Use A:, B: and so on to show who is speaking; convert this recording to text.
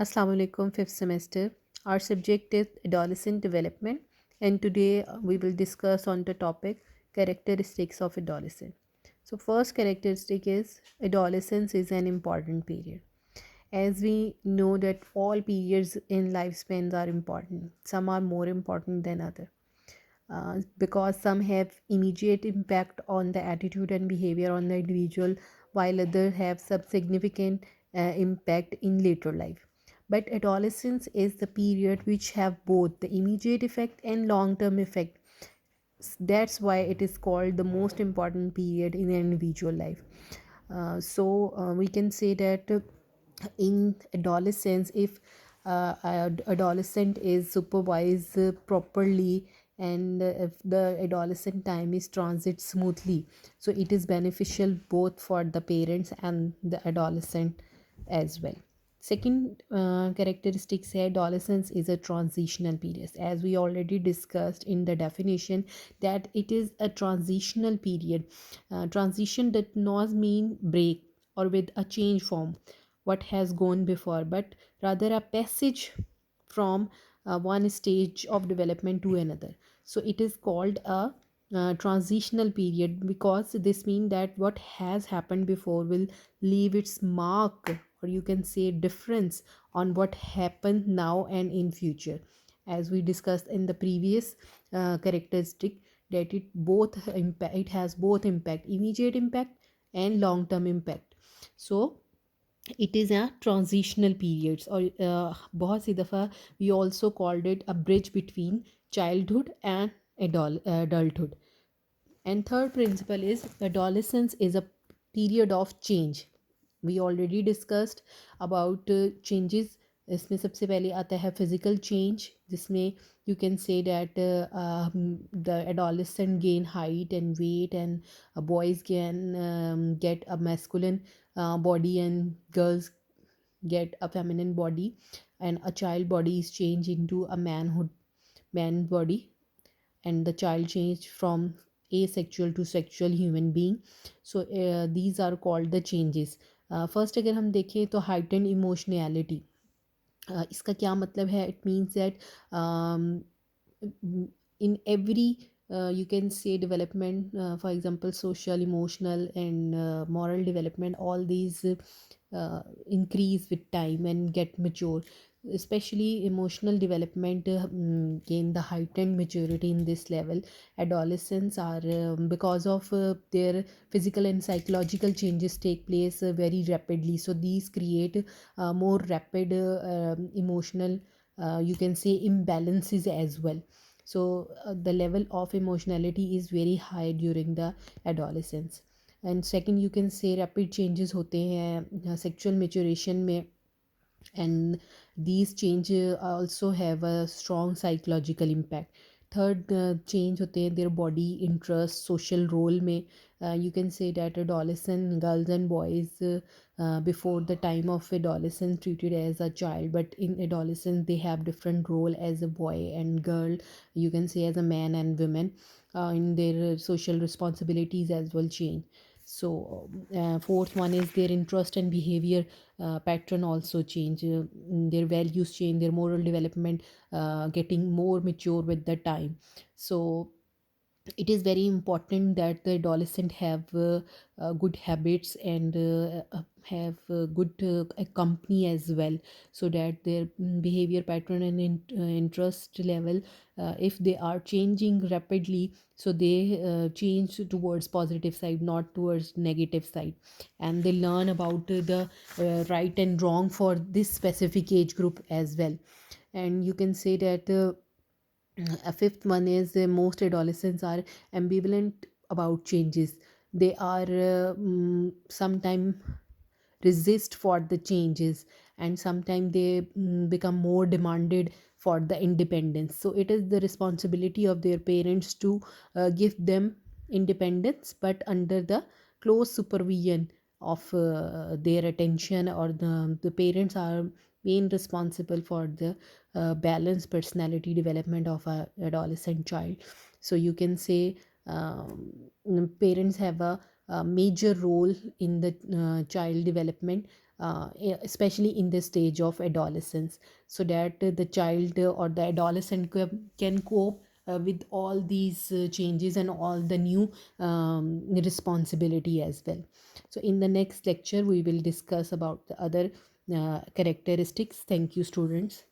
A: Assalamu alaikum, fifth semester. Our subject is adolescent development, and today we will discuss on the topic characteristics of adolescent. So, first characteristic is adolescence is an important period. As we know that all periods in lifespans are important, some are more important than other. Because some have immediate impact on the attitude and behavior on the individual, while others have some significant impact in later life. But adolescence is the period which have both the immediate effect and long term effect. That's why it is called the most important period in an individual life. We can say that in adolescence, if adolescent is supervised properly, and if the adolescent time is transit smoothly, so it is beneficial both for the parents and the adolescent as well. Second characteristic say adolescence is a transitional period, as we already discussed in the definition, that it is a transitional period. Transition does not mean break or with a change from what has gone before, but rather a passage from one stage of development to another. So it is called a transitional period, because this means that what has happened before will leave its mark, or you can say difference, on what happened now and in future. As we discussed in the previous characteristic, that it has both impact, immediate impact and long term impact. So it is a transitional periods, or बहुत सी दफ़ा we also called it a bridge between childhood and adulthood. And third principle is adolescence is a period of change. We already discussed about changes. इसमें सबसे पहले आता है physical change, जिसमें you can say that the adolescent gain height and weight, and boys can get a masculine body, and girls get a feminine body, and a child body is changed into a man body, and the child changed from asexual to sexual human being. So these are called the changes. First अगर हम देखें तो heightened emotionality. इसका क्या मतलब है? It means that in every you can say development, for example social, emotional, and moral development, all these increase with time and get mature. Especially emotional development gain the heightened maturity in this level. Adolescents are because of their physical and psychological changes take place very rapidly, so these create more rapid emotional, you can say, imbalances as well. So the level of emotionality is very high during the adolescence. And second, you can say rapid changes होते हैं sexual maturation में, and these changes also have a strong psychological impact. Third change होते हैं their body interest, social role में. You can say that adolescent girls and boys before the time of adolescence treated as a child, but in adolescence they have different role as a boy and girl, you can say as a man and women. In their social responsibilities as well change. So fourth one is their interest and behavior pattern also change. Their values change, their moral development getting more mature with the time. So it is very important that the adolescent have good habits, and have good company as well, so that their behavior pattern and interest level, if they are changing rapidly, so they change towards positive side, not towards negative side, and they learn about the right and wrong for this specific age group as well. And you can say that a fifth one is most adolescents are ambivalent about changes. They are sometimes resist for the changes, and sometimes they become more demanded for the independence. So it is the responsibility of their parents to give them independence, but under the close supervision of their attention, or the parents are main responsible for the balanced personality development of a adolescent child. So you can say parents have a major role in the child development. especially in the stage of adolescence, so that the child or the adolescent can cope with all these changes and all the new responsibility as well. So in the next lecture we will discuss about the other characteristics. Thank you, students.